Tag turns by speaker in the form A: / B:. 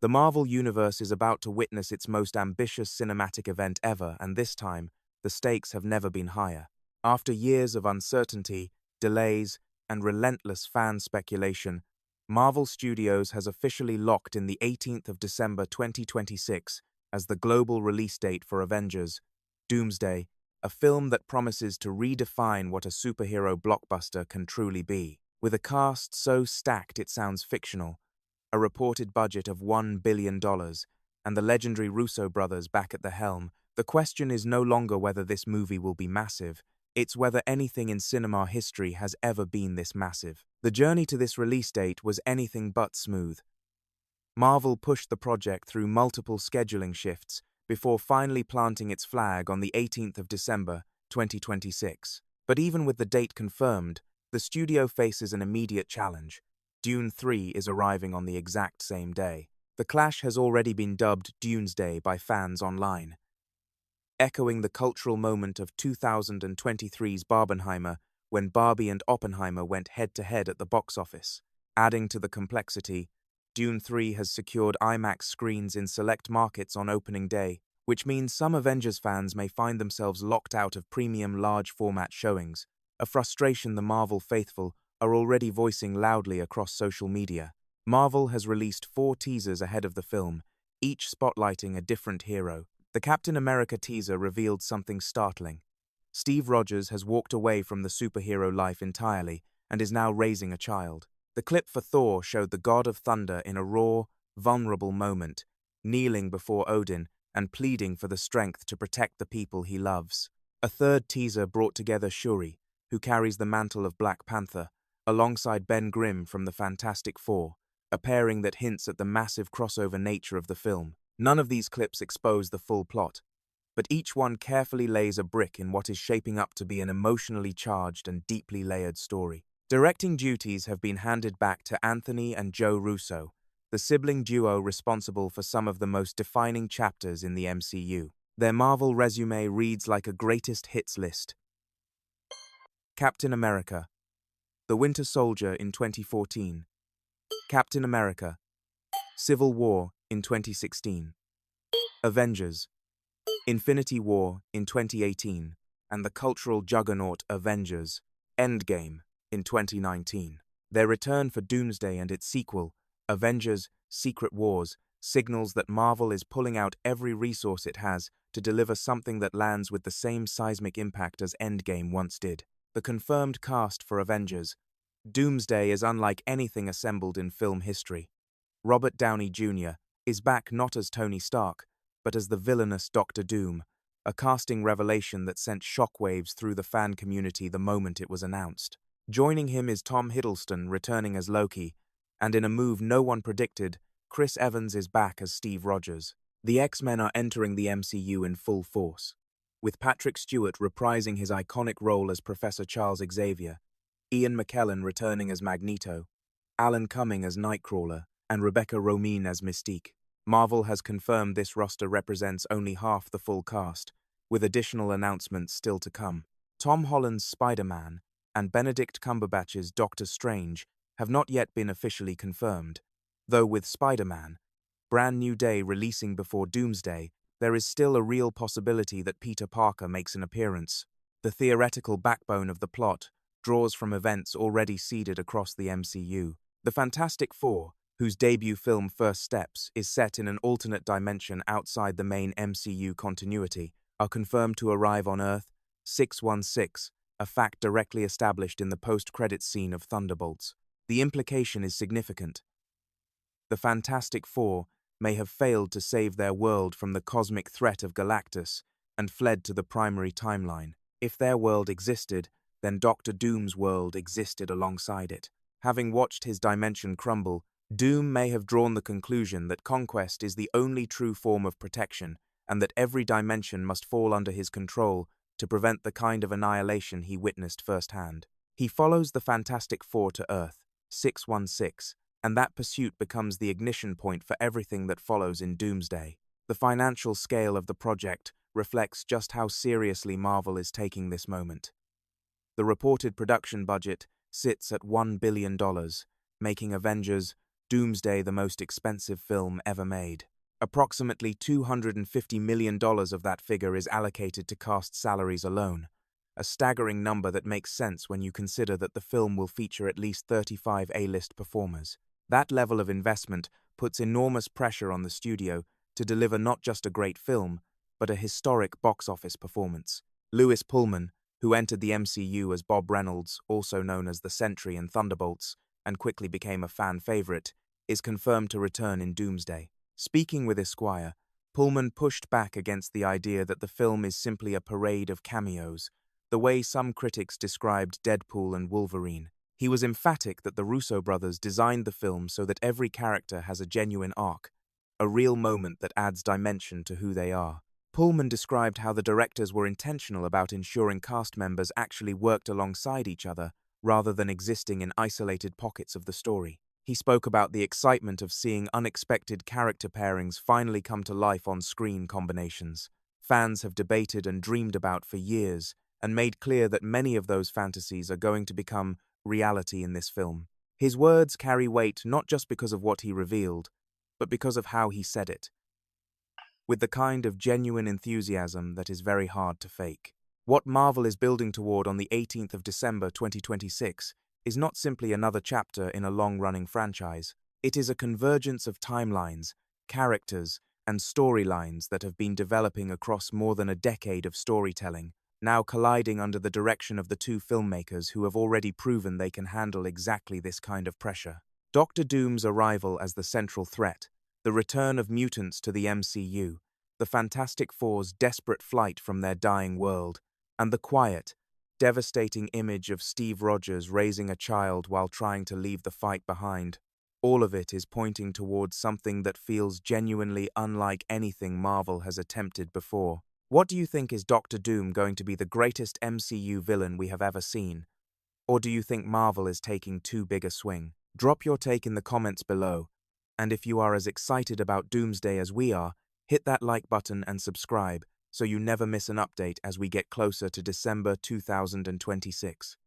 A: The Marvel Universe is about to witness its most ambitious cinematic event ever, and this time, the stakes have never been higher. After years of uncertainty, delays, and relentless fan speculation, Marvel Studios has officially locked in the 18th of December 2026 as the global release date for Avengers: Doomsday, a film that promises to redefine what a superhero blockbuster can truly be. With a cast so stacked it sounds fictional, a reported budget of $1 billion, and the legendary Russo brothers back at the helm, the question is no longer whether this movie will be massive, it's whether anything in cinema history has ever been this massive. The journey to this release date was anything but smooth. Marvel pushed the project through multiple scheduling shifts before finally planting its flag on the 18th of December, 2026. But even with the date confirmed, the studio faces an immediate challenge. Dune 3 is arriving on the exact same day. The clash has already been dubbed Doomsday by fans online, echoing the cultural moment of 2023's Barbenheimer when Barbie and Oppenheimer went head-to-head at the box office. Adding to the complexity, Dune 3 has secured IMAX screens in select markets on opening day, which means some Avengers fans may find themselves locked out of premium large-format showings, a frustration the Marvel faithful are already voicing loudly across social media. Marvel has released 4 teasers ahead of the film, each spotlighting a different hero. The Captain America teaser revealed something startling. Steve Rogers has walked away from the superhero life entirely and is now raising a child. The clip for Thor showed the god of thunder in a raw, vulnerable moment, kneeling before Odin and pleading for the strength to protect the people he loves. A third teaser brought together Shuri, who carries the mantle of Black Panther, alongside Ben Grimm from the Fantastic Four, a pairing that hints at the massive crossover nature of the film. None of these clips expose the full plot, but each one carefully lays a brick in what is shaping up to be an emotionally charged and deeply layered story. Directing duties have been handed back to Anthony and Joe Russo, the sibling duo responsible for some of the most defining chapters in the MCU. Their Marvel resume reads like a greatest hits list. Captain America: The Winter Soldier in 2014. Captain America: Civil War in 2016. Avengers: Infinity War in 2018, and the cultural juggernaut Avengers: Endgame in 2019. Their return for Doomsday and its sequel, Avengers: Secret Wars, signals that Marvel is pulling out every resource it has to deliver something that lands with the same seismic impact as Endgame once did. The confirmed cast for Avengers: Doomsday is unlike anything assembled in film history. Robert Downey Jr. is back not as Tony Stark, but as the villainous Doctor Doom, a casting revelation that sent shockwaves through the fan community the moment it was announced. Joining him is Tom Hiddleston returning as Loki, and in a move no one predicted, Chris Evans is back as Steve Rogers. The X-Men are entering the MCU in full force, with Patrick Stewart reprising his iconic role as Professor Charles Xavier, Ian McKellen returning as Magneto, Alan Cumming as Nightcrawler, and Rebecca Romijn as Mystique. Marvel has confirmed this roster represents only half the full cast, with additional announcements still to come. Tom Holland's Spider-Man and Benedict Cumberbatch's Doctor Strange have not yet been officially confirmed, though with Spider-Man, Brand New Day releasing before Doomsday, there is still a real possibility that Peter Parker makes an appearance. The theoretical backbone of the plot draws from events already seeded across the MCU. The Fantastic Four, whose debut film First Steps is set in an alternate dimension outside the main MCU continuity, are confirmed to arrive on Earth 616, a fact directly established in the post-credits scene of Thunderbolts. The implication is significant. The Fantastic Four may have failed to save their world from the cosmic threat of Galactus and fled to the primary timeline. If their world existed, then Doctor Doom's world existed alongside it. Having watched his dimension crumble, Doom may have drawn the conclusion that conquest is the only true form of protection and that every dimension must fall under his control to prevent the kind of annihilation he witnessed firsthand. He follows the Fantastic Four to Earth 616, and that pursuit becomes the ignition point for everything that follows in Doomsday. The financial scale of the project reflects just how seriously Marvel is taking this moment. The reported production budget sits at $1 billion, making Avengers Doomsday the most expensive film ever made. Approximately $250 million of that figure is allocated to cast salaries alone, a staggering number that makes sense when you consider that the film will feature at least 35 A-list performers. That level of investment puts enormous pressure on the studio to deliver not just a great film, but a historic box office performance. Lewis Pullman, who entered the MCU as Bob Reynolds, also known as the Sentry in Thunderbolts, and quickly became a fan favorite, is confirmed to return in Doomsday. Speaking with Esquire, Pullman pushed back against the idea that the film is simply a parade of cameos, the way some critics described Deadpool and Wolverine. He was emphatic that the Russo brothers designed the film so that every character has a genuine arc, a real moment that adds dimension to who they are. Pullman described how the directors were intentional about ensuring cast members actually worked alongside each other rather than existing in isolated pockets of the story. He spoke about the excitement of seeing unexpected character pairings finally come to life on screen combinations. Fans have debated and dreamed about for years, and made clear that many of those fantasies are going to become reality in this film. His words carry weight not just because of what he revealed, but because of how he said it, with the kind of genuine enthusiasm that is very hard to fake. What Marvel is building toward on the 18th of December 2026 is not simply another chapter in a long-running franchise. It is a convergence of timelines, characters, and storylines that have been developing across more than a decade of storytelling, now colliding under the direction of the two filmmakers who have already proven they can handle exactly this kind of pressure. Doctor Doom's arrival as the central threat, the return of mutants to the MCU, the Fantastic Four's desperate flight from their dying world, and the quiet, devastating image of Steve Rogers raising a child while trying to leave the fight behind. All of it is pointing towards something that feels genuinely unlike anything Marvel has attempted before. What do you think, is Doctor Doom going to be the greatest MCU villain we have ever seen? Or do you think Marvel is taking too big a swing? Drop your take in the comments below. And if you are as excited about Doomsday as we are, hit that like button and subscribe so you never miss an update as we get closer to December 2026.